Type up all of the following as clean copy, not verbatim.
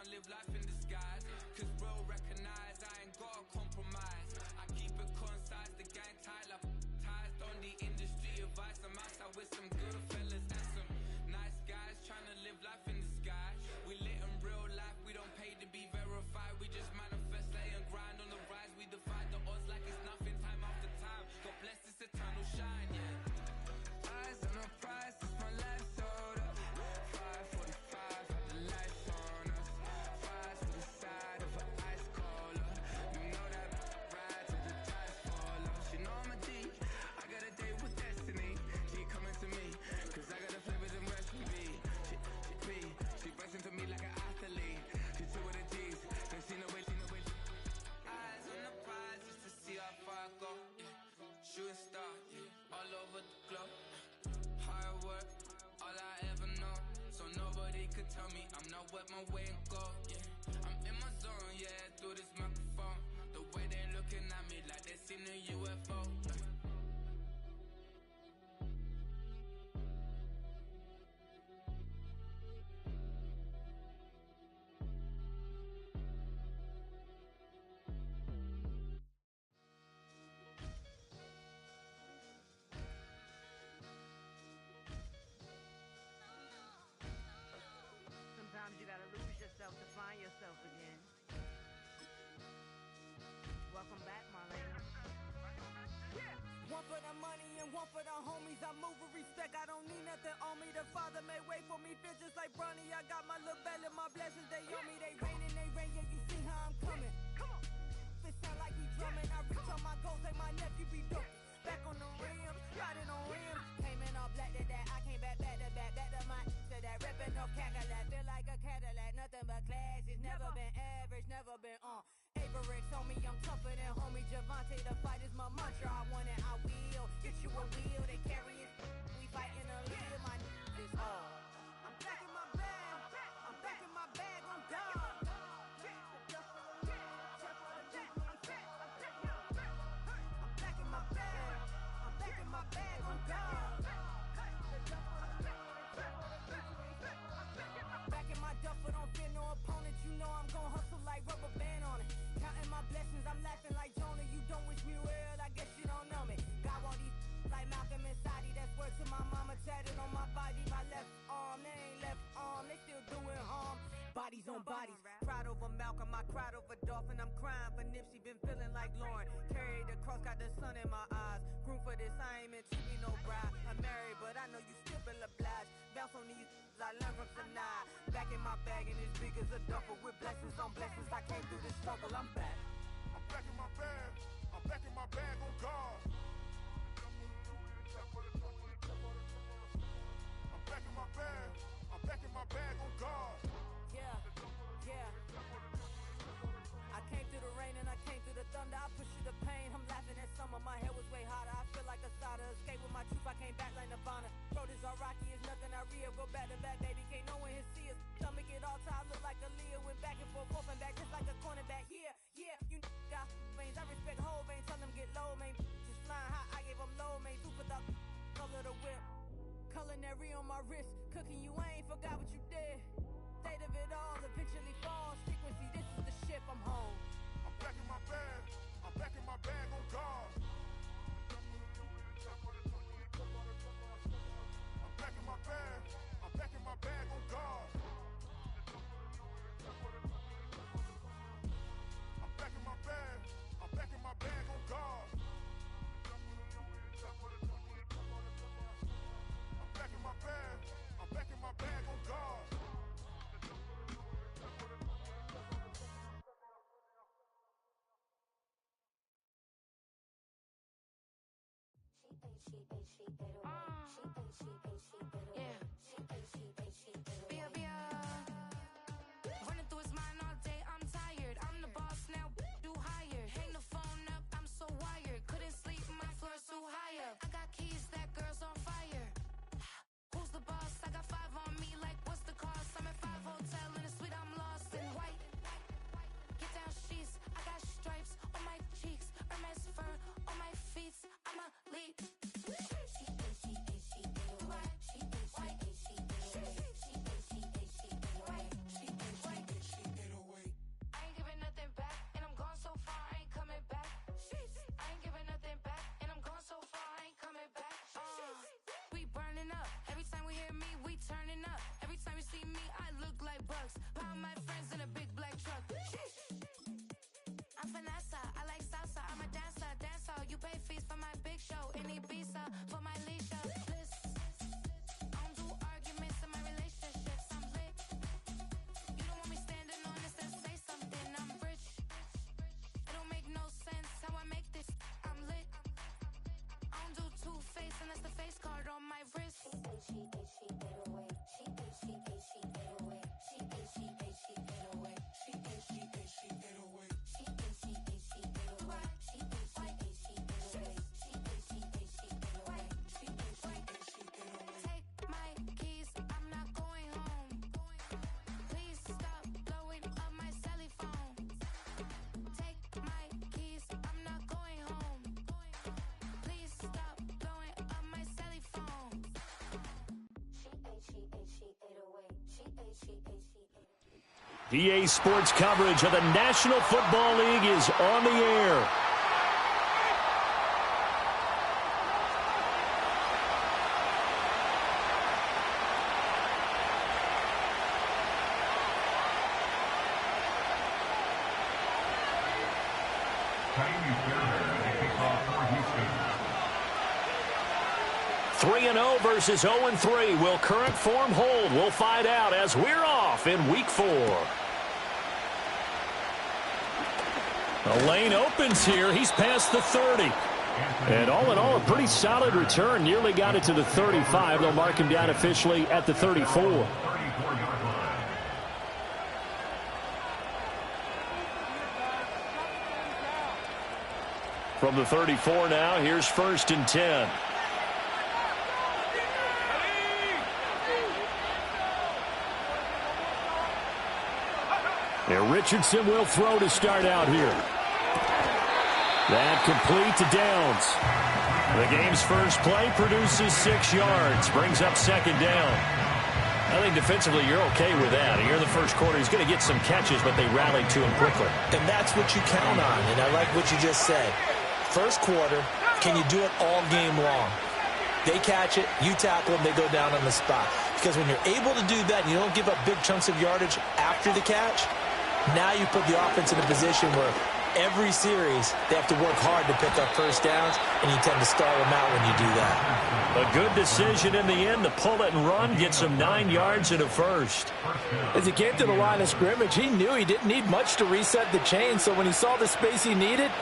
to live life in disguise. Cause real recognize I ain't gotta compromise. I keep it concise, the gang tight like ties. On the industry advice, I'm outside with some good fellas and some nice guys trying to live life in disguise. We lit in real life, we don't pay to be verified. We just manifest, lay and grind on the rise. We defy the odds like it's nothing, time after time. God bless this eternal shine, yeah. Eyes on the prize, it's my life sold up. 5:45, the lights on us. Fries to the side of an ice cola. You know that ride till the tires fall off. She know I'm a G, I got a date with destiny. She coming to me, cause I got the flavors and recipe. She bustin' to me like an athlete. She two with the G's, then she know it. Eyes on the prize just to see how far I go, yeah. Shooting star, yeah, all over the globe. Hard work, all I ever know. So nobody could tell me I'm not wet my way and go, yeah. I'm in my zone, yeah, through this microphone. The way they looking at me like they seen a UFO. Sometimes you gotta lose yourself to find yourself again. Welcome back, Marlena. Yeah. One for the money and one for the homies. I move with respect, I don't need nothing on me. The Father made way for me, feel just like Bronny. I got my little belly, my blessings, they on me. They rain, yeah, you see how I'm coming. Come on. It sound like we drumming. I reach on my goals, like my nephew be dope. Back on the rims, riding on rims. Came in all black to that, I came back to back to my to that ripping off Cadillac. Feel like a Cadillac, nothing but class. It's never been average, never been on. Averix on me, I'm tougher than homie Javante. The fight is my mantra, I want it, I will. Get you a wheel, they carry it. We fighting a little, my is all. I'm back in my bag, I'm back in my bag, I'm done. My bag on God. Back in my duffel, don't fear no opponent. You know I'm gon' hustle like rubber band on it. Counting my blessings, I'm laughing like Jonah. You don't wish me well, I guess you don't know me. Got all these like Malcolm and Sadie. That's word to my mama, tatted on my body. My left arm, they ain't left arm, they still doing harm. Bodies on bodies, cried over Malcolm, I cried over Dolphin. I'm crying for Nipsey, been feeling like Lauren. Carried the cross, got the sun in my eyes. Groom for this, I ain't meant to be no bride. I'm married, but I know you still feel obliged. Bounce on these, I learned from tonight. Back in my bag and as big as a duffel with blessings on blessings. I came through this struggle, I'm back. I'm back in my bag, I'm back in my bag on God. I'm back in my bag, I'm back in my bag on God. Yeah, yeah. I came through the rain and I came through the thunder. I pushed through the pain, I'm laughing at summer. My hair was way hotter, I feel like a soda. Escape with my truth, I came back like Nirvana. Throat is all rocky, it's nothing I real. Go back to back, baby, can't no one here see us. Stomach it all tied, look like a Leah. Went back and forth and back, just like a cornerback. Yeah, yeah, you got veins, I respect whole veins. Tell them get low, man. Just flying high, I gave them low, man. Two for the color the whip. Culinary on my wrist, cooking you, I ain't forgot what you did. State of it all, eventually falls. Frequency, this is the ship, I'm home. I'm back in my bag, I'm back in my bag on God. I'm back in my bag, I'm back in my bag on God. I'm back in my bag, I'm back in my bag on God. I'm back in my bag, I'm back in my bag on God. Running through his mind all day, I'm tired. I'm the boss now, do higher. Hang the phone up, I'm so wired. Couldn't sleep, my floor's too higher. I got keys, that girl's on fire. Who's the boss? I got 5 on me, like what's the cost? I'm at 5 hotel in a suite, I'm lost in white. Get down sheets, I got stripes on my cheeks. Hermes fur on my feet, I'm a lead. She EA Sports coverage of the National Football League is on the air. Three 3-0 versus 0-3. Will current form hold? We'll find out as we're off in Week 4. The lane opens here. He's past the 30. And all in all, a pretty solid return. Nearly got it to the 35. They'll mark him down officially at the 34. From the 34 now, here's 1st and 10. Now Richardson will throw to start out here. That complete to Downs. The game's first play produces 6 yards. Brings up 2nd down. I think defensively you're okay with that. Here in the first quarter, he's going to get some catches, but they rallied to him quickly. And that's what you count on, and I like what you just said. First quarter, can you do it all game long? They catch it, you tackle them, they go down on the spot. Because when you're able to do that and you don't give up big chunks of yardage after the catch, now you put the offense in a position where every series they have to work hard to pick up first downs, and you tend to stall them out when you do that. A good decision in the end to pull it and run, get some 9 yards and a first. As he came to the line of scrimmage, he knew he didn't need much to reset the chain, so when he saw the space he needed,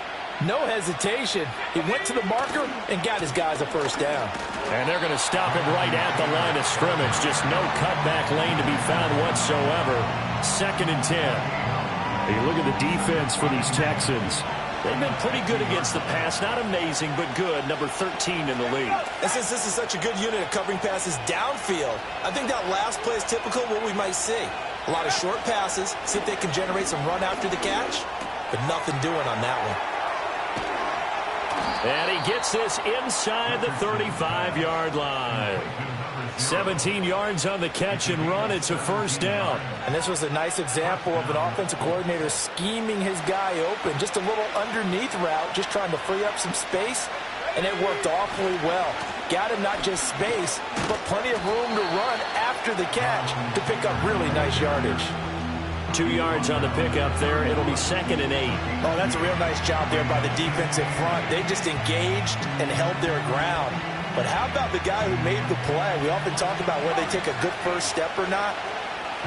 no hesitation. He went to the marker and got his guys a first down. And they're going to stop him right at the line of scrimmage. Just no cutback lane to be found whatsoever. 2nd and 10. You look at the defense for these Texans. They've been pretty good against the pass. Not amazing, but good. Number 13 in the league. And since this is such a good unit of covering passes downfield, I think that last play is typical of what we might see. A lot of short passes, see if they can generate some run after the catch, but nothing doing on that one. And he gets this inside the 35-yard line. 17 yards on the catch and run. It's a first down. And this was a nice example of an offensive coordinator scheming his guy open. Just a little underneath route, just trying to free up some space, and it worked awfully well. Got him not just space, but plenty of room to run after the catch to pick up really nice yardage. 2 yards on the pickup there. It'll be 2nd and 8. Oh, that's a real nice job there by the defensive front. They just engaged and held their ground. But how about the guy who made the play? We often talk about whether they take a good first step or not.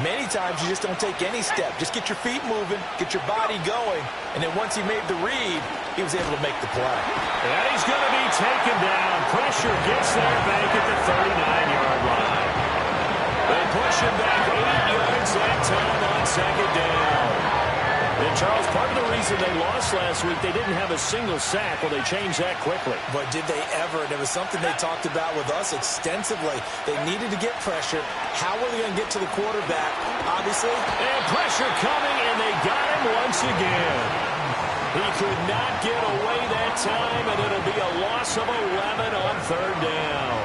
Many times you just don't take any step. Just get your feet moving, get your body going, and then once he made the read, he was able to make the play. And he's going to be taken down. Pressure gets there back at the 39-yard line. They push him back 8 yards that time on 2nd down. And, Charles, part of the reason they lost last week, they didn't have a single sack. Well, they changed that quickly. But did they ever? And it was something they talked about with us extensively. They needed to get pressure. How were they going to get to the quarterback? Obviously. And pressure coming, and they got him once again. He could not get away that time, and it'll be a loss of 11 on 3rd down.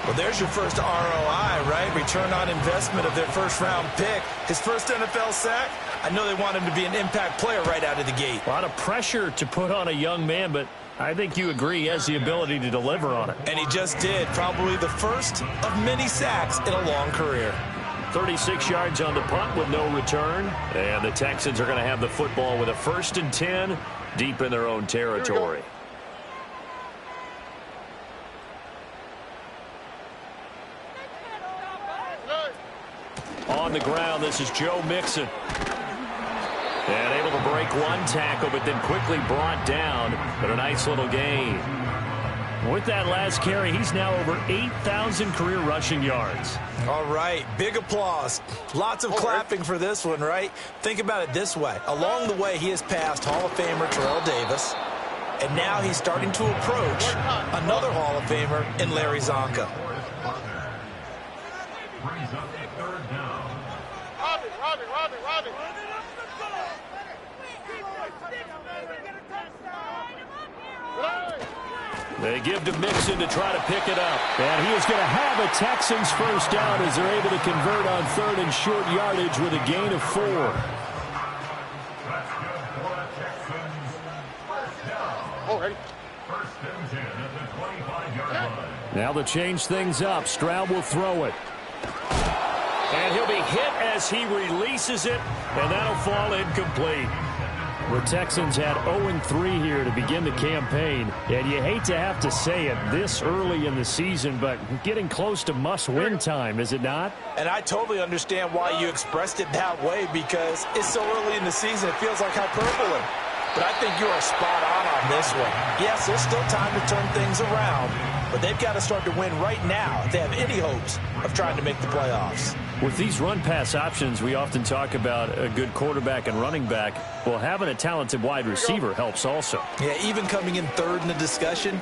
Well, there's your first ROI, right? Return on investment of their first-round pick. His first NFL sack. I know they want him to be an impact player right out of the gate. A lot of pressure to put on a young man, but I think you agree he has the ability to deliver on it. And he just did. Probably the first of many sacks in a long career. 36 yards on the punt with no return. And the Texans are going to have the football with a 1st and 10 deep in their own territory. On the ground, this is Joe Mixon. And able to break one tackle, but then quickly brought down. But a nice little gain. With that last carry, he's now over 8,000 career rushing yards. All right, big applause. Lots of clapping for this one, right? Think about it this way. Along the way, he has passed Hall of Famer Terrell Davis. And now he's starting to approach another Hall of Famer in Larry Zonka. Robbie. They give to Mixon to try to pick it up. And he is going to have a Texans first down as they're able to convert on 3rd and short yardage with a gain of 4. Now to change things up, Stroud will throw it. And he'll be hit as he releases it, and that'll fall incomplete. The Texans had 0-3 here to begin the campaign, and you hate to have to say it this early in the season, but getting close to must-win time, is it not? And I totally understand why you expressed it that way, because it's so early in the season, it feels like hyperbole. But I think you are spot on this one. Yes, there's still time to turn things around, but they've got to start to win right now if they have any hopes of trying to make the playoffs. With these run-pass options, we often talk about a good quarterback and running back. Well, having a talented wide receiver helps also. Yeah, even coming in 3rd in the discussion,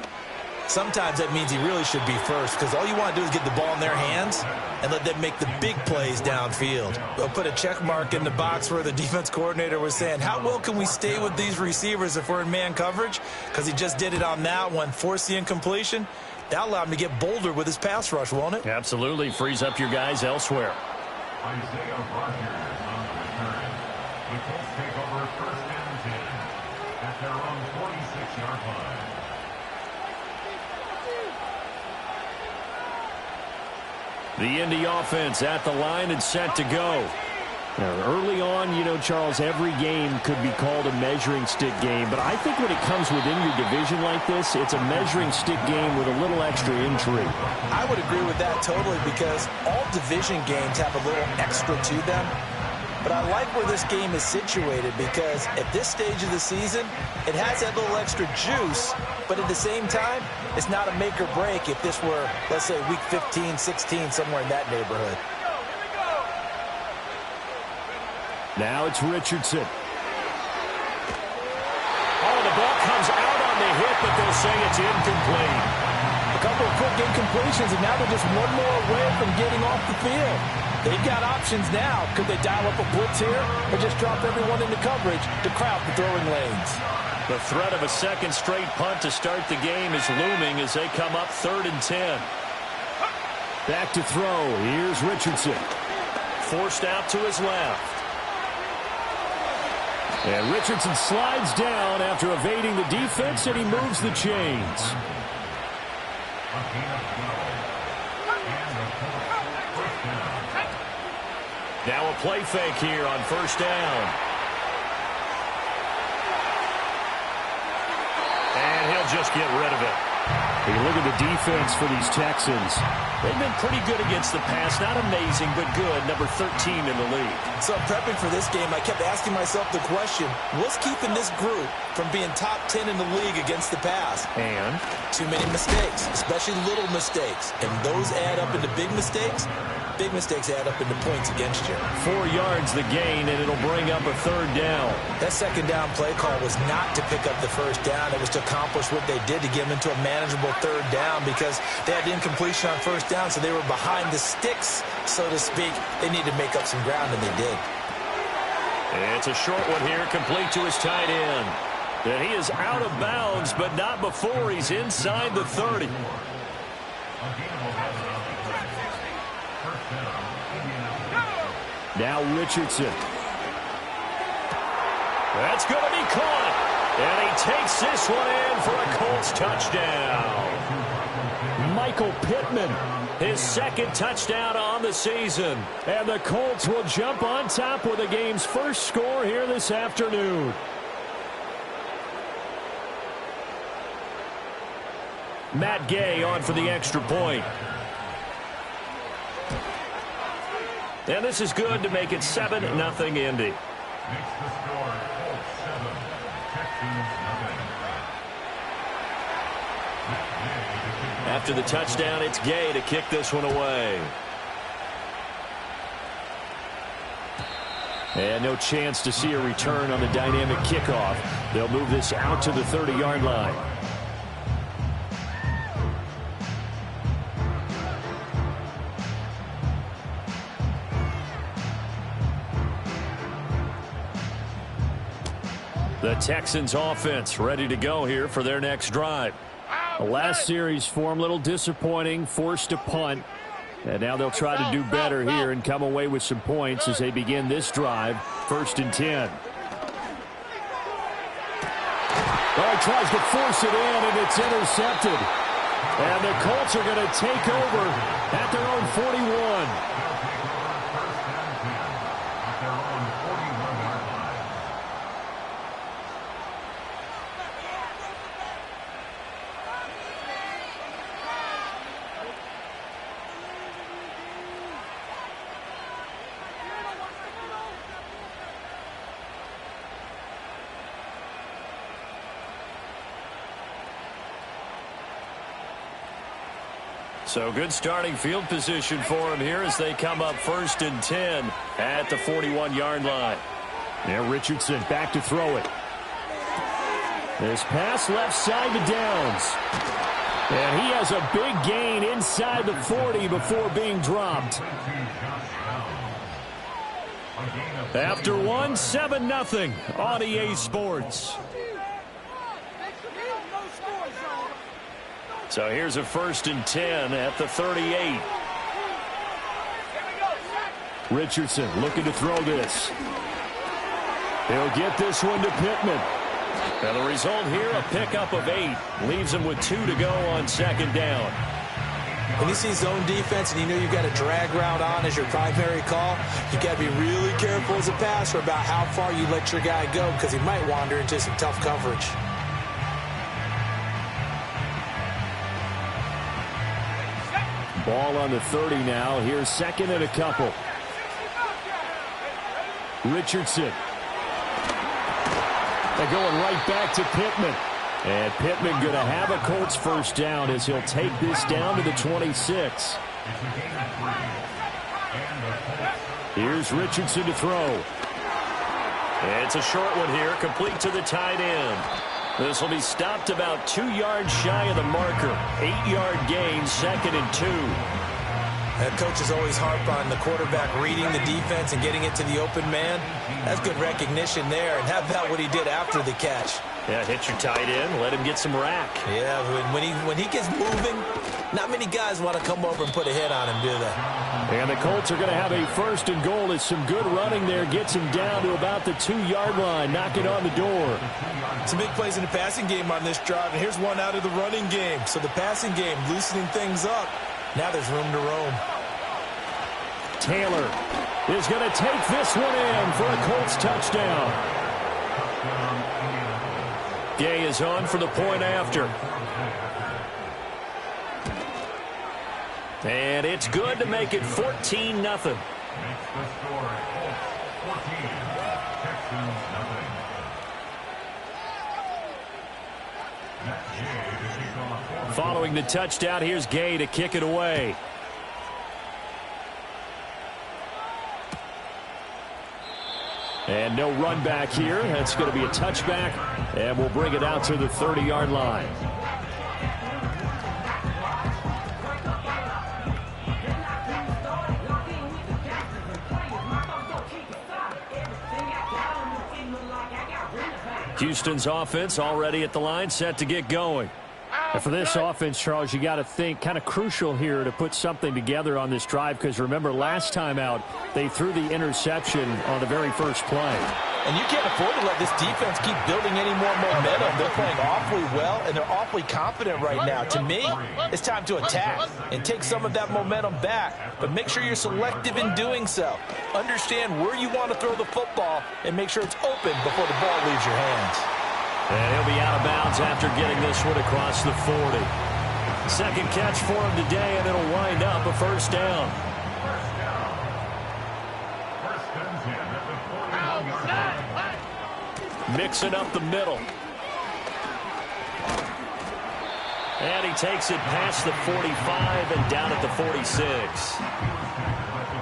sometimes that means he really should be first, because all you want to do is get the ball in their hands and let them make the big plays downfield. They'll put a check mark in the box where the defense coordinator was saying, how well can we stay with these receivers if we're in man coverage? Because he just did it on that one, forced the incompletion. That'll allow him to get bolder with his pass rush, won't it? Absolutely. Frees up your guys elsewhere. Isaiah Rodgers on the return. The Colts take over 1st and 10 at their own 46-yard line. The Indy offense at the line and set to go. Now, early on, you know, Charles, every game could be called a measuring stick game, but I think when it comes within your division like this, it's a measuring stick game with a little extra intrigue. I would agree with that totally, because all division games have a little extra to them. But I like where this game is situated, because at this stage of the season, it has that little extra juice, but at the same time, it's not a make or break if this were, let's say, week 15, 16, somewhere in that neighborhood. Now it's Richardson. Oh, the ball comes out on the hit, but they'll say it's incomplete. A couple of quick incompletions, and now they're just one more away from getting off the field. They've got options now. Could they dial up a blitz here or just drop everyone into coverage to crowd the throwing lanes? The threat of a second straight punt to start the game is looming as they come up 3rd and 10. Back to throw. Here's Richardson. Forced out to his left. And Richardson slides down after evading the defense, and he moves the chains. Now a play fake here on 1st down. And he'll just get rid of it. You look at the defense for these Texans. They've been pretty good against the pass. Not amazing, but good. Number 13 in the league. So prepping for this game, I kept asking myself the question, what's keeping this group from being top 10 in the league against the pass? And? Too many mistakes, especially little mistakes. And those add up into big mistakes. Big mistakes add up into points against you. 4 yards the gain, and it'll bring up a 3rd down. That 2nd down play call was not to pick up the 1st down. It was to accomplish what they did to get them into a manageable 3rd down, because they had incompletion on 1st down, so they were behind the sticks, so to speak. They needed to make up some ground, and they did. It's a short one here, complete to his tight end. And he is out of bounds, but not before he's inside the 30. Now Richardson. That's going to be caught. And he takes this one in for a Colts touchdown. Michael Pittman, his 2nd touchdown on the season. And the Colts will jump on top with the game's first score here this afternoon. Matt Gay on for the extra point. And this is good to make it 7-0 Indy. After the touchdown, it's Gay to kick this one away. And no chance to see a return on the dynamic kickoff. They'll move this out to the 30-yard line. The Texans offense ready to go here for their next drive. The last series for him, a little disappointing, forced to punt. And now they'll try to do better here and come away with some points as they begin this drive, 1st and 10. Oh, he tries to force it in, and it's intercepted. And the Colts are going to take over at their own 41. So good starting field position for him here as they come up 1st and 10 at the 41-yard line. Now Richardson back to throw it. This pass left side to Downs. And he has a big gain inside the 40 before being dropped. After one, 7-0 on EA Sports. So here's a 1st and 10 at the 38. Richardson looking to throw this. He'll get this one to Pittman. And the result here, a pickup of 8. Leaves him with 2 to go on 2nd down. When you see zone defense and you know you've got a drag route on as your primary call, you got to be really careful as a passer about how far you let your guy go because he might wander into some tough coverage. Ball on the 30 now. Here's 2nd and a couple. Richardson. They're going right back to Pittman. And Pittman going to have a Colts 1st down as he'll take this down to the 26. Here's Richardson to throw. It's a short one here, complete to the tight end. This will be stopped about 2 yards shy of the marker. 8-yard gain, 2nd and 2. That coach is always harp on the quarterback reading the defense and getting it to the open man. That's good recognition there. And how about what he did after the catch? Yeah, hit your tight end, let him get some rack. Yeah, when he gets moving, not many guys want to come over and put a hit on him, do they? And the Colts are going to have a 1st and goal. It's some good running there. Gets him down to about the 2-yard line. Knock it on the door. Some big plays in the passing game on this drive, and here's one out of the running game. So the passing game loosening things up. Now there's room to roam. Taylor is going to take this one in for a Colts touchdown. Gay is on for the point after. And it's good to make it 14-0. Makes the score 14. Texans nothing. Following the touchdown, here's Gay to kick it away. And no run back here. That's going to be a touchback, and we'll bring it out to the 30-yard line. Houston's offense already at the line, set to get going. And for this offense, Charles, you got to think kind of crucial here to put something together on this drive, because remember last time out they threw the interception on the very first play. And you can't afford to let this defense keep building any more momentum. They're playing awfully well, and they're awfully confident right now. To me, it's time to attack and take some of that momentum back. But make sure you're selective in doing so. Understand where you want to throw the football and make sure it's open before the ball leaves your hands. And he'll be out of bounds after getting this one across the 40. Second catch for him today, and it'll wind up a 1st down. Mixing up the middle. And he takes it past the 45 and down at the 46.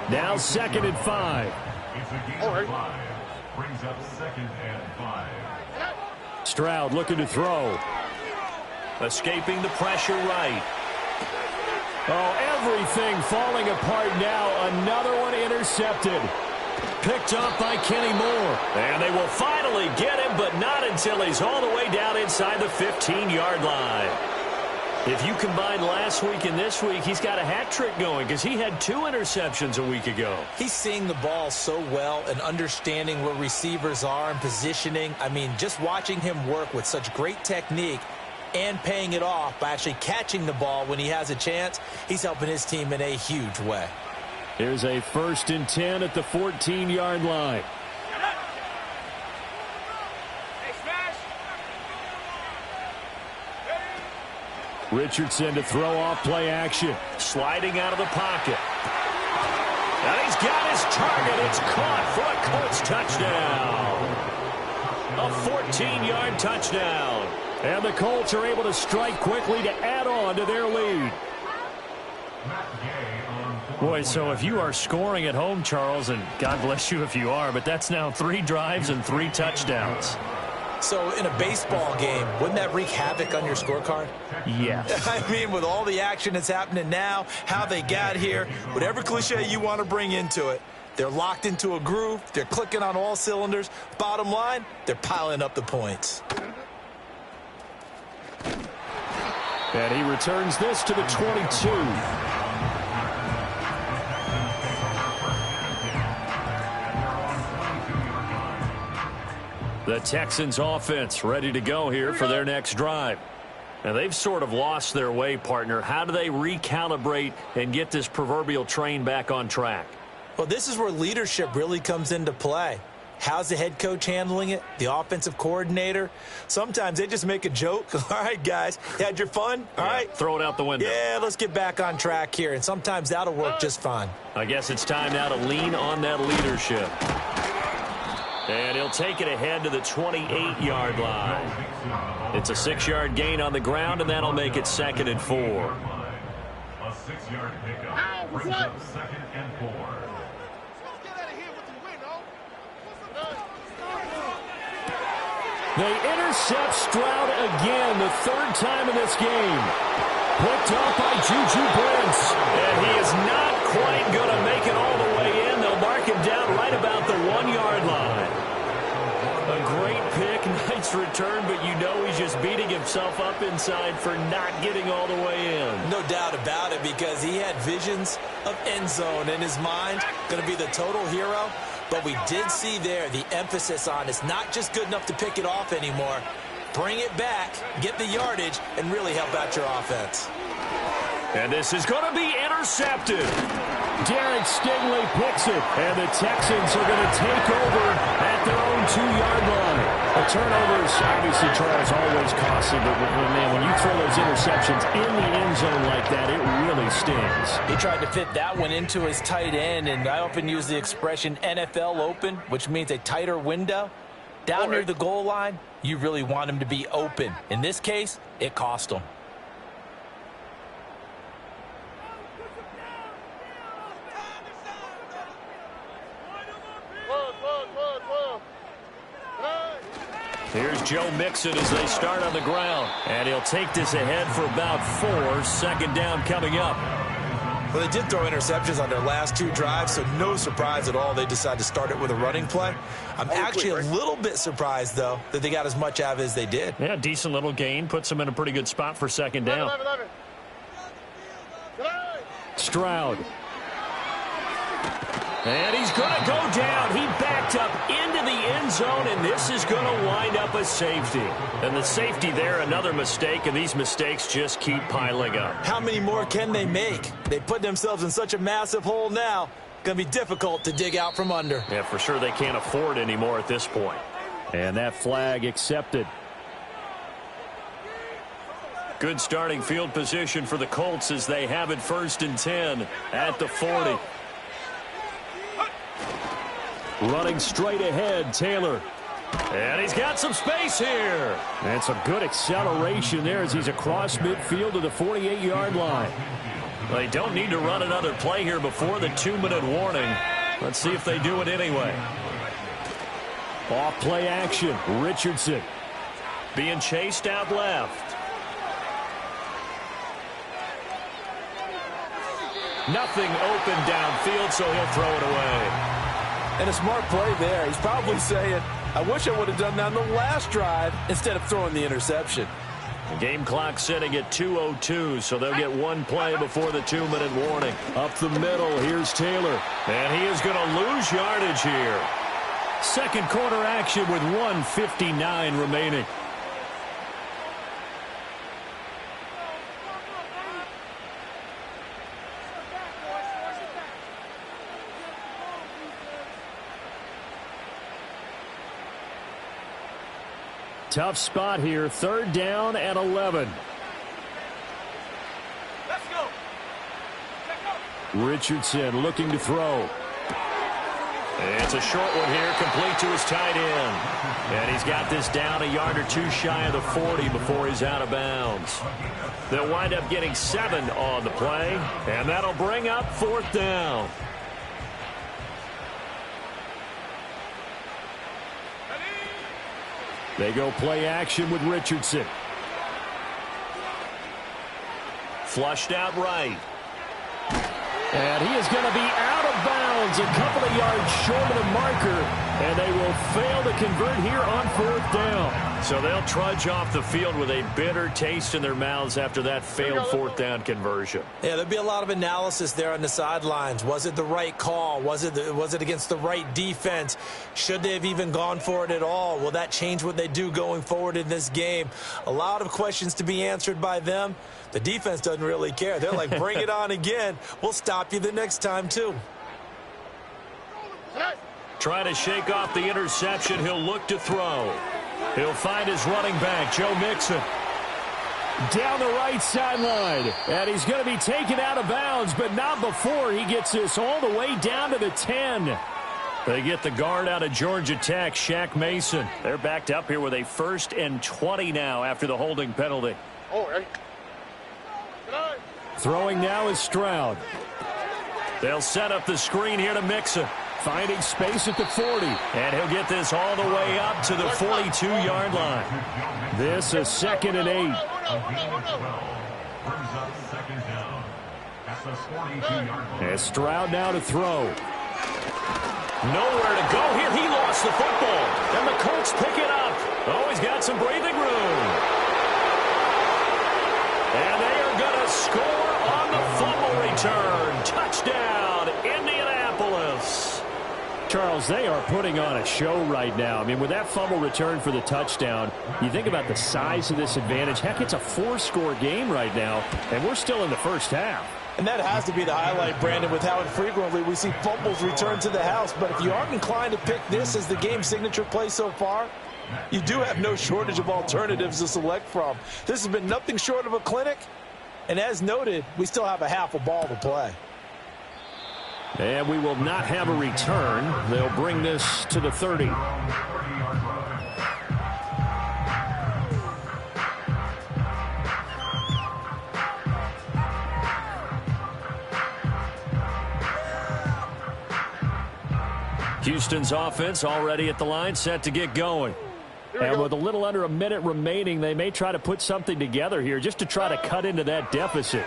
Now 2nd and 5. All right. Brings up 2nd and 5. Stroud looking to throw. Escaping the pressure right. Oh, everything falling apart now. Another one intercepted. Picked up by Kenny Moore. And they will finally get him, but not until he's all the way down inside the 15-yard line. If you combine last week and this week, he's got a hat trick going because he had 2 interceptions a week ago. He's seeing the ball so well and understanding where receivers are and positioning. I mean, just watching him work with such great technique and paying it off by actually catching the ball when he has a chance, he's helping his team in a huge way. Here's a 1st and 10 at the 14-yard line. Richardson to throw off play action. Sliding out of the pocket. And he's got his target. It's caught for a Colts touchdown. A 14-yard touchdown. And the Colts are able to strike quickly to add on to their lead. Boy, so if you are scoring at home, Charles, and God bless you if you are, but that's now 3 drives and 3 touchdowns. So in a baseball game, wouldn't that wreak havoc on your scorecard? Yes. I mean, with all the action that's happening now, how they got here, whatever cliche you want to bring into it, they're locked into a groove, they're clicking on all cylinders. Bottom line, they're piling up the points. And he returns this to the 22. The Texans offense ready to go here for their next drive. Now they've sort of lost their way, partner. How do they recalibrate and get this proverbial train back on track? Well, this is where leadership really comes into play. How's the head coach handling it? The offensive coordinator? Sometimes they just make a joke. All right, guys, you had your fun? All right. Throw it out the window. Yeah, let's get back on track here. And sometimes that'll work just fine. I guess it's time now to lean on that leadership. And he'll take it ahead to the 28-yard line. It's a 6-yard gain on the ground, and that'll make it 2nd and 4. A 6-yard pickup brings up 2nd and 4. They intercept Stroud again, the 3rd time in this game. Picked up by Juju Brents. And he is not quite going to make it all the way in. They'll mark him down right about the 1-yard line. A great pick, nice return, but you know he's just beating himself up inside for not getting all the way in. No doubt about it, because he had visions of end zone in his mind. Going to be the total hero. But we did see there the emphasis on it's not just good enough to pick it off anymore. Bring it back, get the yardage, and really help out your offense. And this is going to be intercepted. Derek Stingley picks it, and the Texans are going to take over at their own 2-yard line. The turnovers, obviously, Charles, always costly, but man, when you throw those interceptions in the end zone like that, it really stings. He tried to fit that one into his tight end, and I often use the expression NFL open, which means a tighter window. Down near the goal line, you really want him to be open. In this case, it cost him. Here's Joe Mixon as they start on the ground. And he'll take this ahead for about 4. 2nd down coming up. Well, they did throw interceptions on their last 2 drives, so no surprise at all they decided to start it with a running play. I'm actually a little bit surprised, though, that they got as much out of it as they did. Yeah, decent little gain. Puts them in a pretty good spot for 2nd down. Stroud. And he's going to go down. He backed up into the end zone, and this is going to wind up a safety. And the safety there, another mistake, and these mistakes just keep piling up. How many more can they make? They put themselves in such a massive hole now. Going to be difficult to dig out from under. Yeah, for sure they can't afford anymore at this point. And that flag accepted. Good starting field position for the Colts as they have it 1st and 10 at the 40. Running straight ahead, Taylor. And he's got some space here. And some good acceleration there as he's across midfield to the 48-yard line. They don't need to run another play here before the 2-minute warning. Let's see if they do it anyway. Off play action. Richardson being chased out left. Nothing open downfield, so he'll throw it away. And a smart play there. He's probably saying, I wish I would have done that on the last drive instead of throwing the interception. The game clock sitting at 2:02, so they'll get one play before the 2-minute warning. Up the middle, here's Taylor. And he is going to lose yardage here. Second quarter action with 1:59 remaining. Tough spot here, 3rd down and 11. Let's go. Richardson looking to throw. It's a short one here, complete to his tight end. And he's got this down a yard or two shy of the 40 before he's out of bounds. They'll wind up getting 7 on the play, and that'll bring up 4th down. They go play action with Richardson. Flushed out right. And he is going to be out of bounds, a couple of yards short of the marker, and they will fail to convert here on 4th down. So they'll trudge off the field with a bitter taste in their mouths after that failed 4th down conversion. Yeah, there'll be a lot of analysis there on the sidelines. Was it the right call? Was it against the right defense? Should they have even gone for it at all? Will that change what they do going forward in this game? A lot of questions to be answered by them. The defense doesn't really care. They're like, bring it on again. We'll stop you the next time, too. Trying to shake off the interception. He'll look to throw. He'll find his running back, Joe Mixon. Down the right sideline. And he's going to be taken out of bounds, but not before he gets this all the way down to the 10. They get the guard out of Georgia Tech, Shaq Mason. They're backed up here with a 1st and 20 now after the holding penalty. Throwing now is Stroud. They'll set up the screen here to Mixon. Finding space at the 40. And he'll get this all the way up to the 42-yard line. This is 2nd and 8. And Stroud now to throw. Nowhere to go here. He lost the football. And the Colts pick it up. Oh, he's got some breathing room. And they are going to score on the fumble return. Touchdown, Indianapolis. Charles, they are putting on a show right now. I mean, with that fumble return for the touchdown, you think about the size of this advantage. Heck, it's a 4-score game right now, and we're still in the first half. And that has to be the highlight, Brandon, with how infrequently we see fumbles return to the house. But if you aren't inclined to pick this as the game signature play so far, you do have no shortage of alternatives to select from. This has been nothing short of a clinic. And as noted, we still have a half a ball to play. And we will not have a return. They'll bring this to the 30. Houston's offense already at the line, set to get going. And with a little under a minute remaining, they may try to put something together here just to try to cut into that deficit.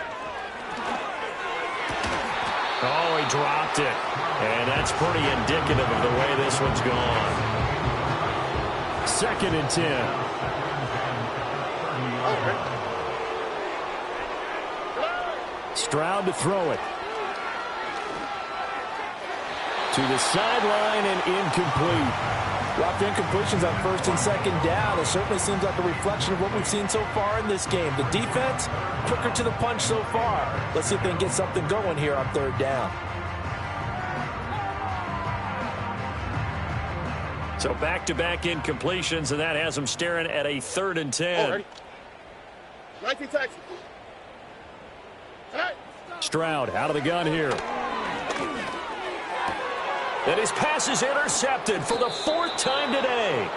Oh, he dropped it. And that's pretty indicative of the way this one's gone. 2nd and 10. Stroud to throw it. To the sideline and incomplete. Dropped incompletions on 1st and 2nd down. It certainly seems like a reflection of what we've seen so far in this game. The defense, quicker to the punch so far. Let's see if they can get something going here on 3rd down. So back-to-back incompletions, and that has them staring at a 3rd and 10. Stroud out of the gun here. And his pass is intercepted for the 4th time today.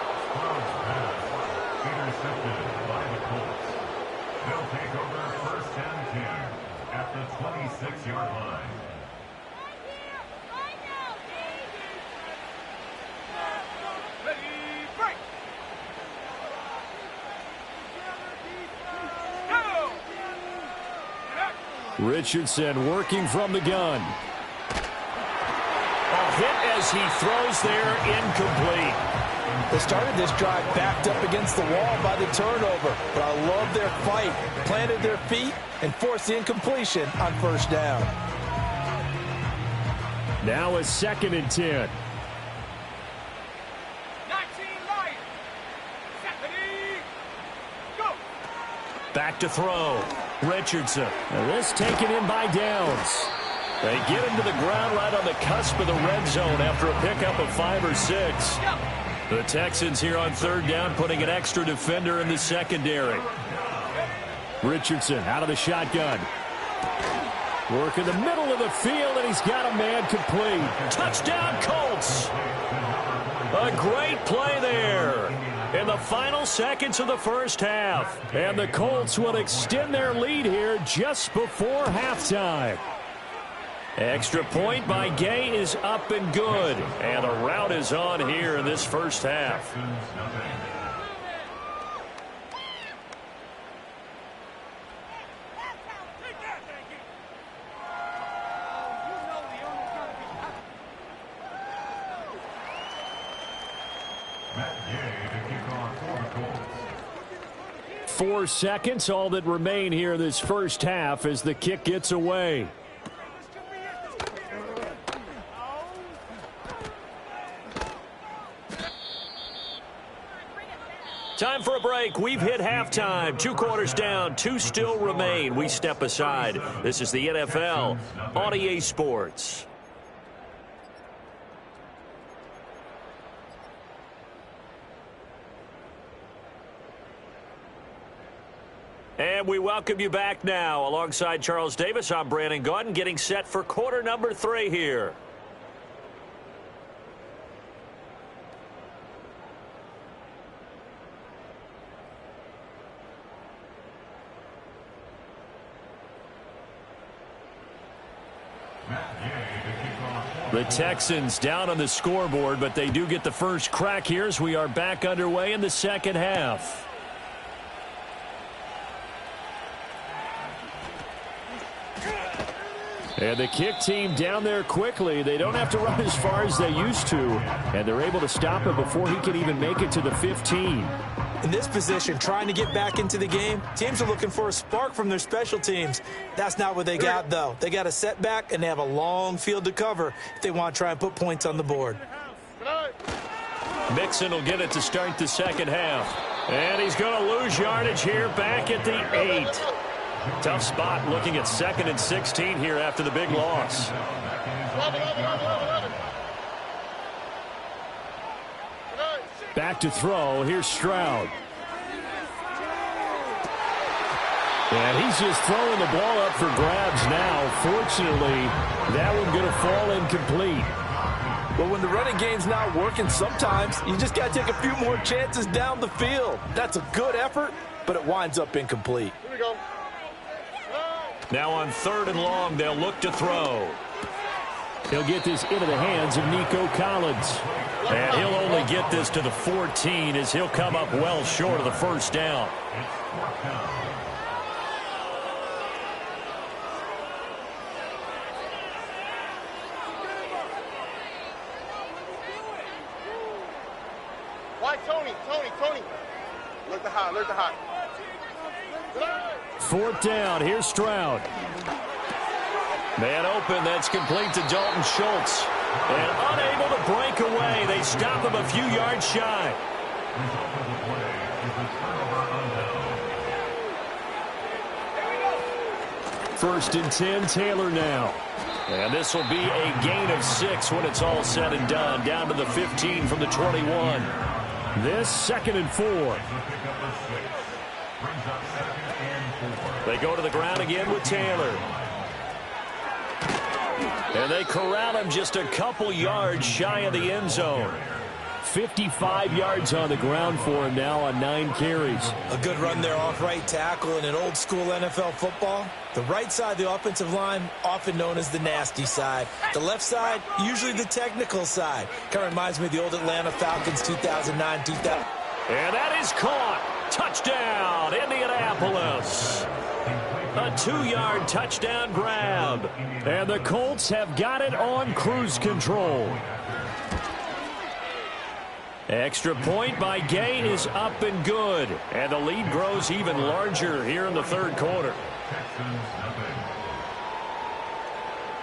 Intercepted by the Colts. They'll take over 1st and 10 at the 26-yard line. Richardson working from the gun. A hit as he throws there, incomplete. They started this drive backed up against the wall by the turnover, but I love their fight. Planted their feet and forced the incompletion on first down. Now a 2nd and 10. Back to throw. Richardson. Now this taken in by Downs. They get him to the ground right on the cusp of the red zone after a pickup of 5 or 6. The Texans here on 3rd down, putting an extra defender in the secondary. Richardson out of the shotgun. Work in the middle of the field, and he's got a man complete. Touchdown, Colts! A great play there in the final seconds of the first half. And the Colts will extend their lead here just before halftime. Extra point by Gay is up and good. And a rout is on here in this first half. Matt Gay to kick off for the Colts. 4 seconds, all that remain here this first half as the kick gets away. Time for a break. We've hit halftime. 2 quarters down, 2 still remain. We step aside. This is the NFL on EA Sports. And we welcome you back now. Alongside Charles Davis, I'm Brandon Gaudin, getting set for quarter number 3 here. The Texans down on the scoreboard, but they do get the first crack here as we are back underway in the second half. And the kick team down there quickly. They don't have to run as far as they used to, and they're able to stop him before he can even make it to the 15. In this position, trying to get back into the game, teams are looking for a spark from their special teams. That's not what they got, though. They got a setback, and they have a long field to cover if they want to try and put points on the board. Mixon will get it to start the second half. And he's going to lose yardage here back at the 8. Tough spot looking at 2nd and 16 here after the big loss. Back to throw. Here's Stroud. And he's just throwing the ball up for grabs now. Fortunately, that one going to fall incomplete. Well, when the running game's not working, sometimes you just got to take a few more chances down the field. That's a good effort, but it winds up incomplete. Here we go. Now on 3rd and long, they'll look to throw. He'll get this into the hands of Nico Collins. And he'll only get this to the 14 as he'll come up well short of the first down. Why, Tony? Look to high. 4th down. Here's Stroud. Man open. That's complete to Dalton Schultz. And unable to break away. They stop him a few yards shy. First and 10, Taylor now. And this will be a gain of 6 when it's all said and done. Down to the 15 from the 21. This 2nd and 4. They go to the ground again with Taylor. And they corral him just a couple yards shy of the end zone. 55 yards on the ground for him now on 9 carries. A good run there off right tackle in an old school NFL football. The right side of the offensive line, often known as the nasty side. The left side, usually the technical side. Kind of reminds me of the old Atlanta Falcons 2009, 2000. And that is caught. Touchdown, Indianapolis. A 2-yard touchdown grab. And the Colts have got it on cruise control. Extra point by Gay is up and good. And the lead grows even larger here in the third quarter.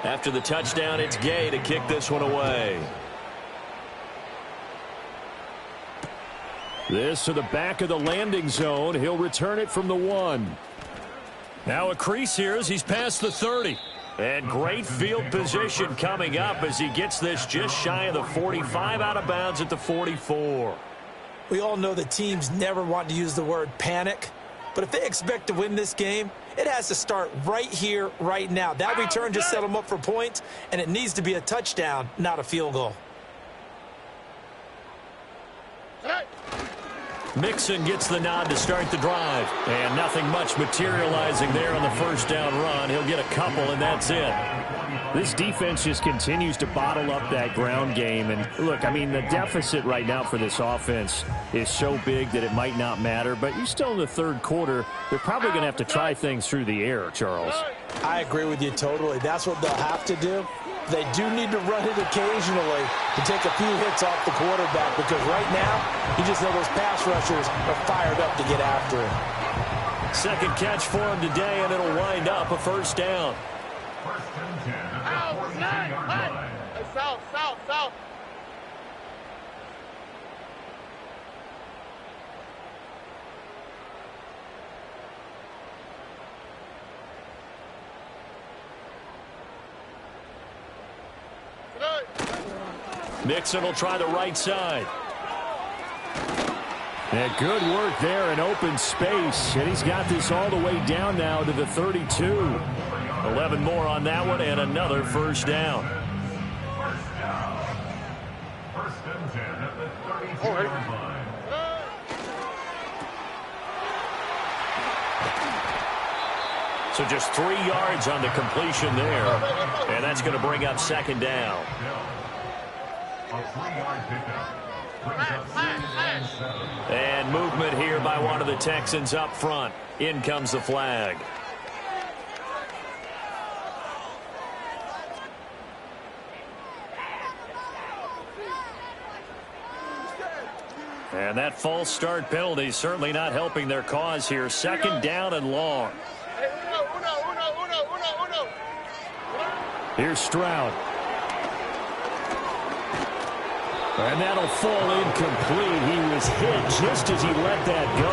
After the touchdown, it's Gay to kick this one away. This to the back of the landing zone. He'll return it from the 1. Now a crease here as he's past the 30. And great field position coming up as he gets this just shy of the 45, out of bounds at the 44. We all know that teams never want to use the word panic, but if they expect to win this game, it has to start right here, right now. That return just set them up for points, and it needs to be a touchdown, not a field goal. Mixon gets the nod to start the drive. And nothing much materializing there on the first down run. He'll get a couple, and that's it. This defense just continues to bottle up that ground game. And, look, I mean, the deficit right now for this offense is so big that it might not matter. But you're still in the third quarter. They're probably going to have to try things through the air, Charles. I agree with you totally. That's what they'll have to do. They do need to run it occasionally to take a few hits off the quarterback, because right now, you just know those pass rushers are fired up to get after him. Second catch for him today, and it'll wind up a first down. First and 10 at the 43-yard line. South. Mixon will try the right side. And good work there in open space. And he's got this all the way down now to the 32. 11 more on that one, and another first down. First and 10 at the 32-yard line. So just 3 yards on the completion there. And that's going to bring up second down. A 3-yard pickup. Brings up second and 7. And movement here by one of the Texans up front. In comes the flag. And that false start penalty certainly not helping their cause here. Second down and long. Here's Stroud. And that'll fall incomplete. He was hit just as he let that go.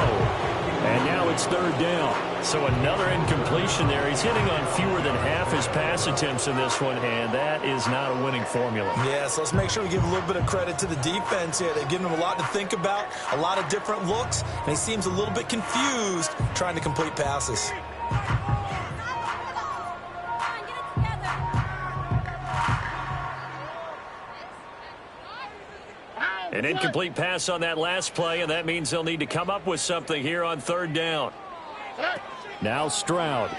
And now it's third down. So another incompletion there. He's hitting on fewer than half his pass attempts in this one, and that is not a winning formula. Yes, let's make sure we give a little bit of credit to the defense here. They've given him a lot to think about, a lot of different looks, and he seems a little bit confused trying to complete passes. An incomplete pass on that last play, and that means they'll need to come up with something here on third down. Now Stroud.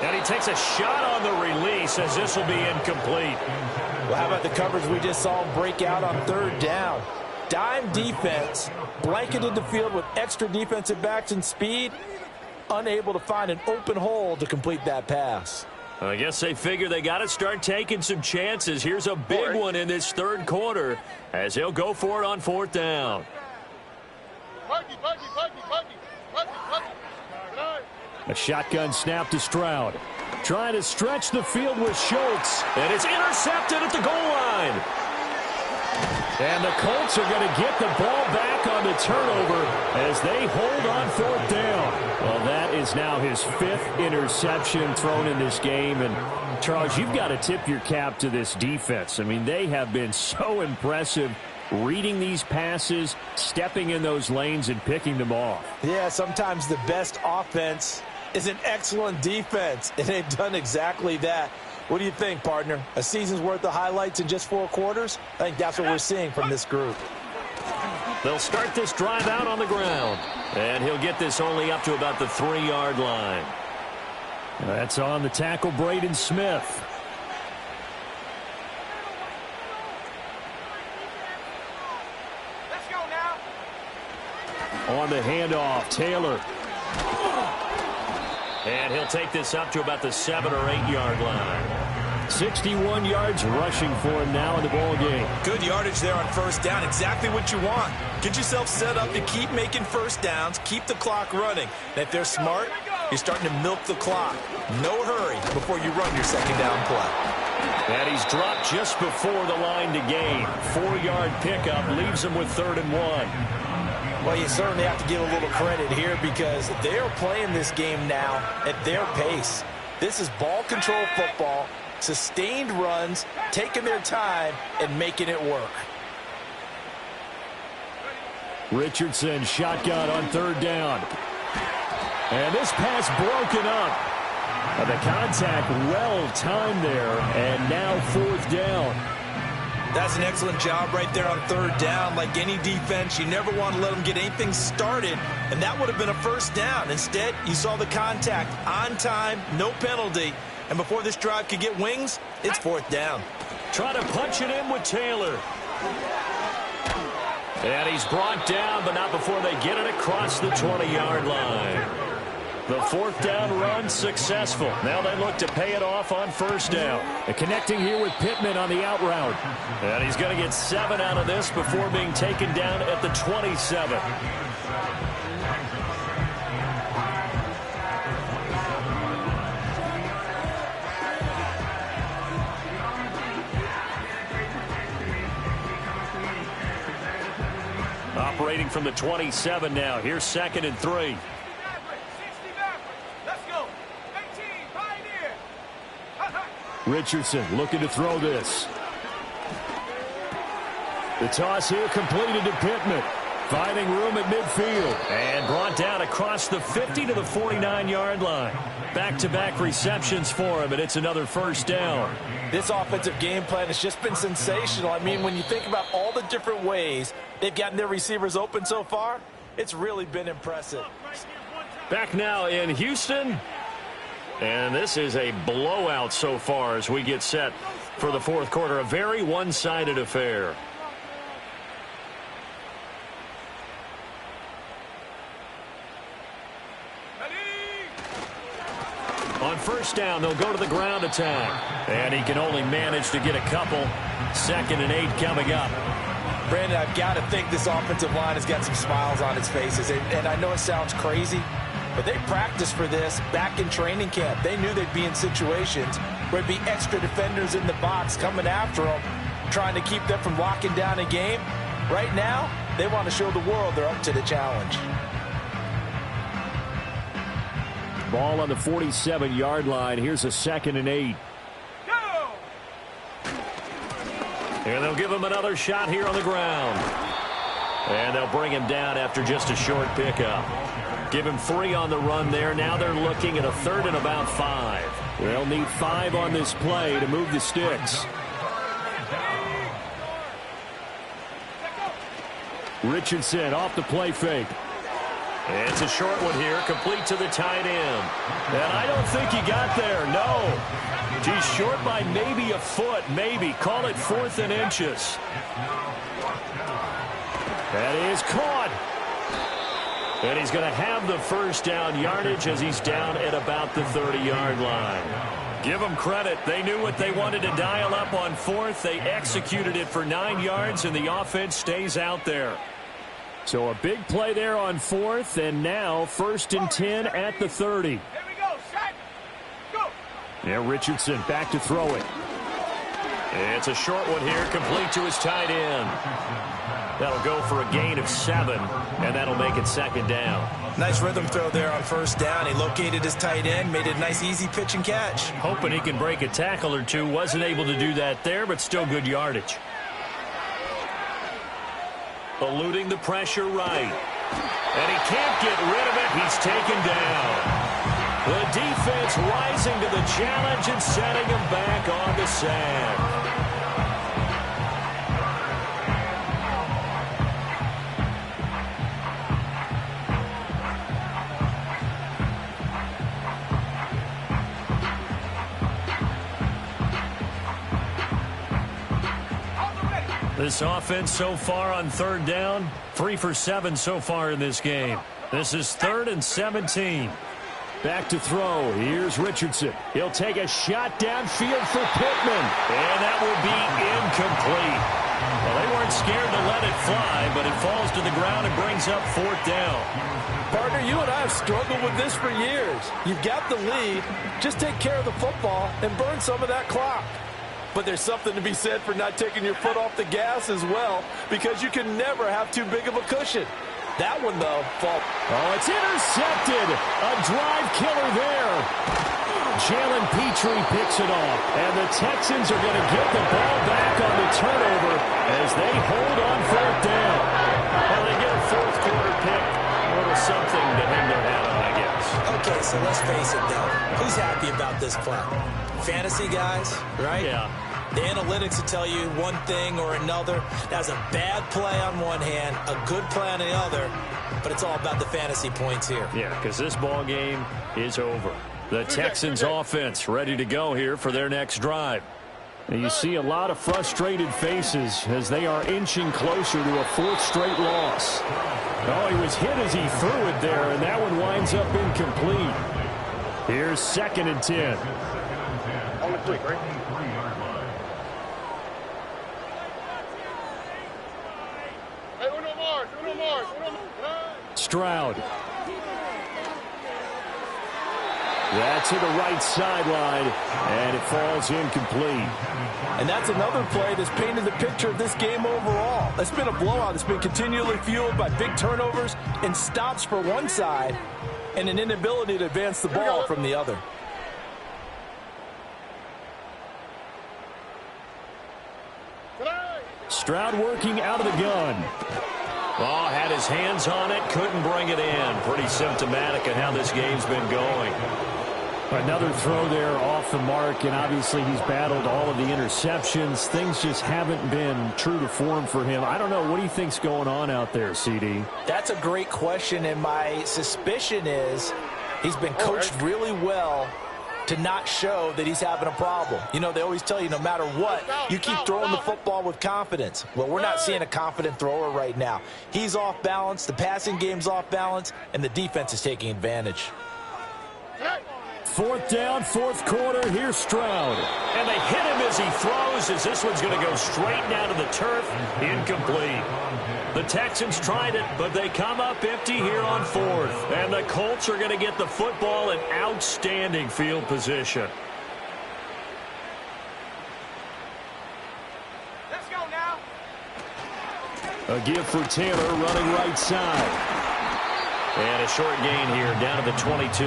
And he takes a shot on the release as this will be incomplete. Well, how about the coverage we just saw him break out on third down? Dime defense, blanketed the field with extra defensive backs and speed, unable to find an open hole to complete that pass. I guess they figure they got to start taking some chances. Here's a big one in this third quarter as he'll go for it on fourth down. A shotgun snap to Stroud. Trying to stretch the field with Schultz. And it's intercepted at the goal line. And the Colts are going to get the ball back on the turnover as they hold on fourth down. Well, that is now his fifth interception thrown in this game. And, Charles, you've got to tip your cap to this defense. I mean, they have been so impressive reading these passes, stepping in those lanes, and picking them off. Yeah, sometimes the best offense is an excellent defense, and they've done exactly that. What do you think, partner? A season's worth of highlights in just 4 quarters? I think that's what we're seeing from this group. They'll start this drive out on the ground, and he'll get this only up to about the 3-yard line. That's on the tackle, Braden Smith. Let's go now. On the handoff, Taylor. And he'll take this up to about the 7- or 8-yard line. 61 yards rushing for him now in the ball game. Good yardage there on first down. Exactly what you want. Get yourself set up to keep making first downs, keep the clock running. And if they're smart, you're starting to milk the clock. No hurry before you run your second down play. And he's dropped just before the line to gain. 4-yard pickup leaves him with 3rd and 1. Well, you certainly have to give a little credit here because they're playing this game now at their pace. This is ball control football, sustained runs, taking their time, and making it work. Richardson shotgun on 3rd down. And this pass broken up. The contact well timed there, and now 4th down. That's an excellent job right there on 3rd down. Like any defense, you never want to let them get anything started, and that would have been a first down. Instead, you saw the contact on time, no penalty, and before this drive could get wings, it's 4th down. Trying to punch it in with Taylor. And he's brought down, but not before they get it across the 20-yard line. The 4th down run successful. Now they look to pay it off on 1st down. And connecting here with Pittman on the out route. And he's going to get 7 out of this before being taken down at the 27. Operating from the 27 now. Here's 2nd and 3. Richardson looking to throw this. The toss here completed to Pittman. Finding room at midfield. And brought down across the 50 to the 49-yard line. Back-to-back receptions for him, and it's another 1st down. This offensive game plan has just been sensational. I mean, when you think about all the different ways they've gotten their receivers open so far, it's really been impressive. Back now in Houston. And this is a blowout so far as we get set for the 4th quarter. A very one-sided affair. On 1st down, they'll go to the ground attack. And he can only manage to get a couple. 2nd and 8 coming up. Brandon, I've got to think this offensive line has got some smiles on its faces. And I know it sounds crazy, but they practiced for this back in training camp. They knew they'd be in situations where there'd be extra defenders in the box coming after them, trying to keep them from locking down a game. Right now, they want to show the world they're up to the challenge. Ball on the 47-yard line. Here's a 2nd and 8. Go! And they'll give him another shot here on the ground. And they'll bring him down after just a short pickup. Give him 3 on the run there. Now they're looking at a 3rd and about 5. They'll need 5 on this play to move the sticks. Richardson off the play fake. It's a short one here, complete to the tight end. And I don't think he got there, no. He's short by maybe a foot, maybe. Call it 4th and inches. That is caught. And he's going to have the 1st down yardage as he's down at about the 30-yard line. Give them credit. They knew what they wanted to dial up on 4th. They executed it for 9 yards, and the offense stays out there. So a big play there on 4th, and now 1st and 10 at the 30. Here we go, set, go. Yeah, Richardson back to throw it. It's a short one here, complete to his tight end. That'll go for a gain of 7, and that'll make it 2nd down. Nice rhythm throw there on 1st down. He located his tight end, made it a nice, easy pitch and catch. Hoping he can break a tackle or two. Wasn't able to do that there, but still good yardage. Eluding the pressure right. And he can't get rid of it. He's taken down. The defense rising to the challenge and setting him back on the sack. This offense so far on 3rd down, 3 for 7 so far in this game. This is 3rd and 17. Back to throw. Here's Richardson. He'll take a shot downfield for Pittman. And that will be incomplete. Well, they weren't scared to let it fly, but it falls to the ground and brings up 4th down. Partner, you and I have struggled with this for years. You've got the lead. Just take care of the football and burn some of that clock. But there's something to be said for not taking your foot off the gas as well, because you can never have too big of a cushion. That one, though, Oh, it's intercepted. A drive killer there. Jalen Petrie picks it off. And the Texans are going to get the ball back on the turnover as they hold on 4th down. Well, they get a 4th quarter pick. A little something to hang their hat on, I guess. Okay, so let's face it, though. Who's happy about this play? Fantasy guys, right? Yeah. The analytics will tell you one thing or another. That's a bad play on one hand, a good play on the other, but it's all about the fantasy points here. Yeah, because this ball game is over. The Texans offense ready to go here for their next drive. And you see a lot of frustrated faces as they are inching closer to a 4th straight loss. Oh, he was hit as he threw it there, and that one winds up incomplete. Here's 2nd and 10. On the 3, right? Stroud. That's to the right sideline, and it falls incomplete. And that's another play that's painted the picture of this game overall. It's been a blowout. It's been continually fueled by big turnovers and stops for one side and an inability to advance the ball from the other. Stroud working out of the gun. Oh, had his hands on it, couldn't bring it in. Pretty symptomatic of how this game's been going. Another throw there off the mark, and obviously he's battled all of the interceptions. Things just haven't been true to form for him. I don't know. What do you think's going on out there, CD? That's a great question, and my suspicion is he's been coached really well to not show that he's having a problem. You know, they always tell you no matter what, you keep throwing the football with confidence. Well, we're not seeing a confident thrower right now. He's off balance, the passing game's off balance, and the defense is taking advantage. 4th down, 4th quarter. Here's Stroud. And they hit him as he throws, as this one's going to go straight down to the turf. Incomplete. The Texans tried it, but they come up empty here on 4th. And the Colts are going to get the football in outstanding field position. Let's go now. A give for Taylor running right side. And a short gain here down to the 22.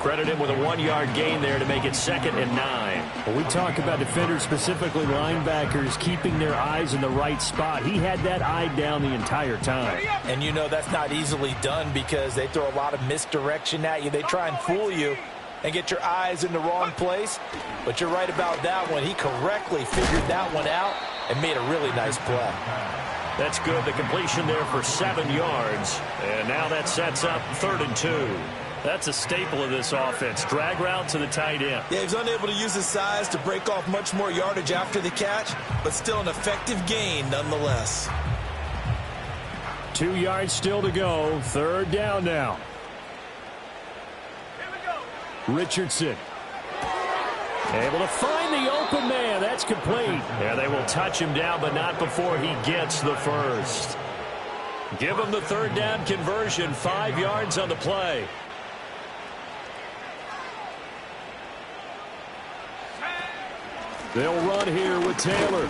Credit him with a 1-yard gain there to make it 2nd and 9. Well, we talk about defenders, specifically linebackers, keeping their eyes in the right spot. He had that eye down the entire time. And you know that's not easily done because they throw a lot of misdirection at you. They try and fool you and get your eyes in the wrong place. But you're right about that one. He correctly figured that one out and made a really nice play. That's good. The completion there for 7 yards. And now that sets up 3rd and 2. That's a staple of this offense. Drag route to the tight end. Yeah, he's unable to use his size to break off much more yardage after the catch, but still an effective gain nonetheless. 2 yards still to go. 3rd down now. Here we go. Richardson. Able to find the open man. That's complete. Yeah, they will touch him down, but not before he gets the first. Give him the 3rd down conversion. 5 yards on the play. They'll run here with Taylor.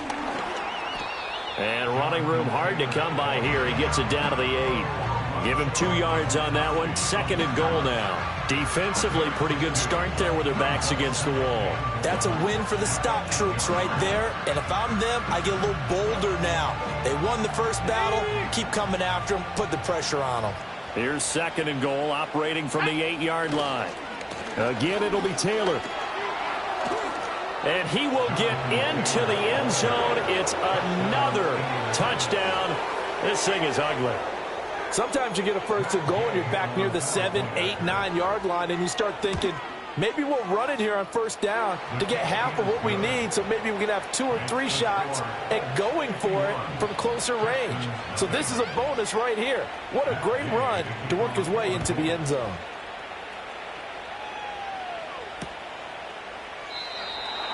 And running room hard to come by here. He gets it down to the 8. Give him 2 yards on that one. 2nd and goal now. Defensively, pretty good start there with their backs against the wall. That's a win for the stop troops right there. And if I'm them, I get a little bolder now. They won the first battle. Keep coming after them. Put the pressure on them. Here's 2nd and goal, operating from the 8-yard line. Again, it'll be Taylor. And he will get into the end zone. It's another touchdown. This thing is ugly. Sometimes you get a 1st and goal and you're back near the 7, 8, 9-yard line, and you start thinking, maybe we'll run it here on 1st down to get half of what we need, so maybe we can have 2 or 3 shots at going for it from closer range. So this is a bonus right here. What a great run to work his way into the end zone.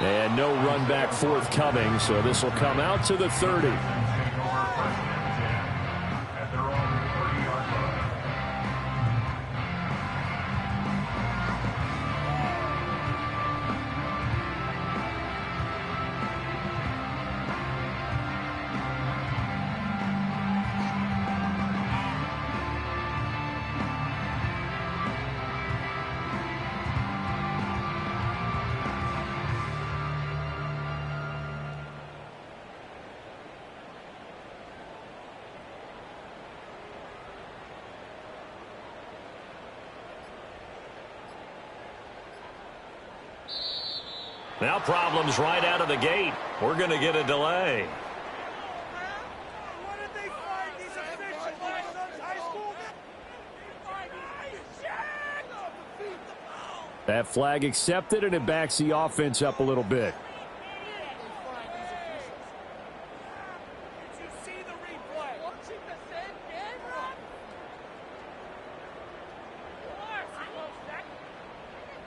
And no run back forthcoming, so this will come out to the 30. Now problems right out of the gate. We're going to get a delay. What did they find these officials? My son's high school? That flag accepted, and it backs the offense up a little bit. Did you see the replay? Watching the same game, Rob?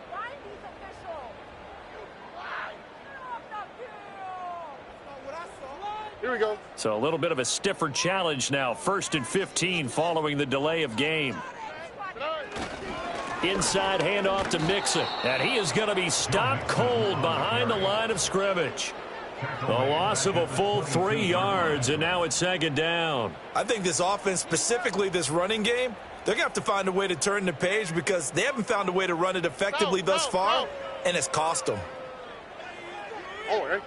Find these officials. Here we go. So a little bit of a stiffer challenge now. 1st and 15 following the delay of game. Inside handoff to Mixon. And he is going to be stopped cold behind the line of scrimmage. The loss of a full 3 yards, and now it's 2nd down. I think this offense, specifically this running game, they're going to have to find a way to turn the page because they haven't found a way to run it effectively thus far, and it's cost them. Oh,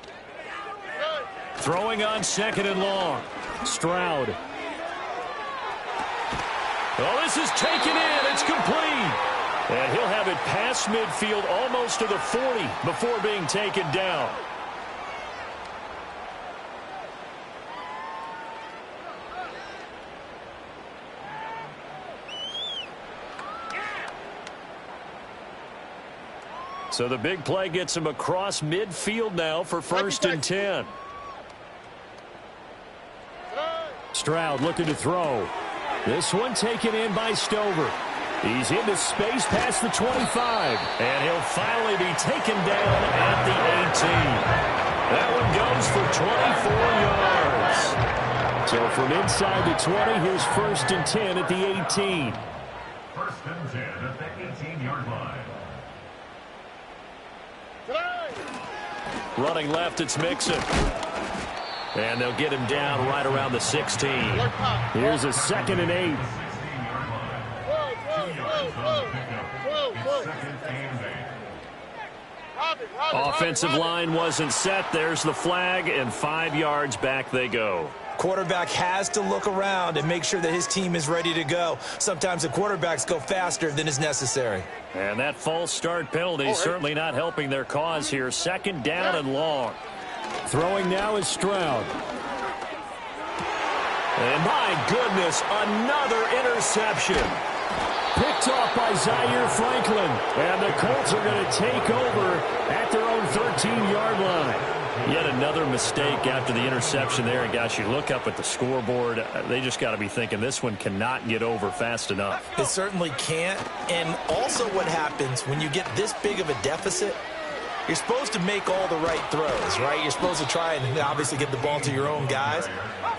Throwing on 2nd and long. Stroud. Oh, this is taken in. It's complete. And he'll have it past midfield almost to the 40 before being taken down. So the big play gets him across midfield now for 1st and 10. Stroud looking to throw. This one taken in by Stover. He's into space past the 25. And he'll finally be taken down at the 18. That one goes for 24 yards. So from inside the 20, here's 1st and 10 at the 18. 1st and 10 at the 18-yard line. Running left, it's Mixon. And they'll get him down right around the 16. Here's a 2nd and 8. Offensive line wasn't set. There's the flag, and 5 yards back they go. Quarterback has to look around and make sure that his team is ready to go. Sometimes the quarterbacks go faster than is necessary. And that false start penalty certainly not helping their cause here. 2nd down and long. Throwing now is Stroud. And my goodness, another interception. Picked off by Zaire Franklin. And the Colts are going to take over at their own 13-yard line. Yet another mistake after the interception there. And gosh, you look up at the scoreboard, they just got to be thinking this one cannot get over fast enough. It certainly can't. And also what happens when you get this big of a deficit, you're supposed to make all the right throws, right? You're supposed to try and obviously get the ball to your own guys.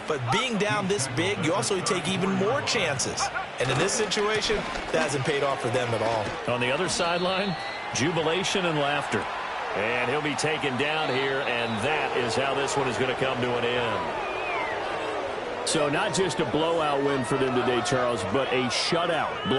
But being down this big, you also take even more chances. And in this situation, that hasn't paid off for them at all. On the other sideline, jubilation and laughter. And he'll be taken down here, and that is how this one is going to come to an end. So not just a blowout win for them today, Charles, but a shutout.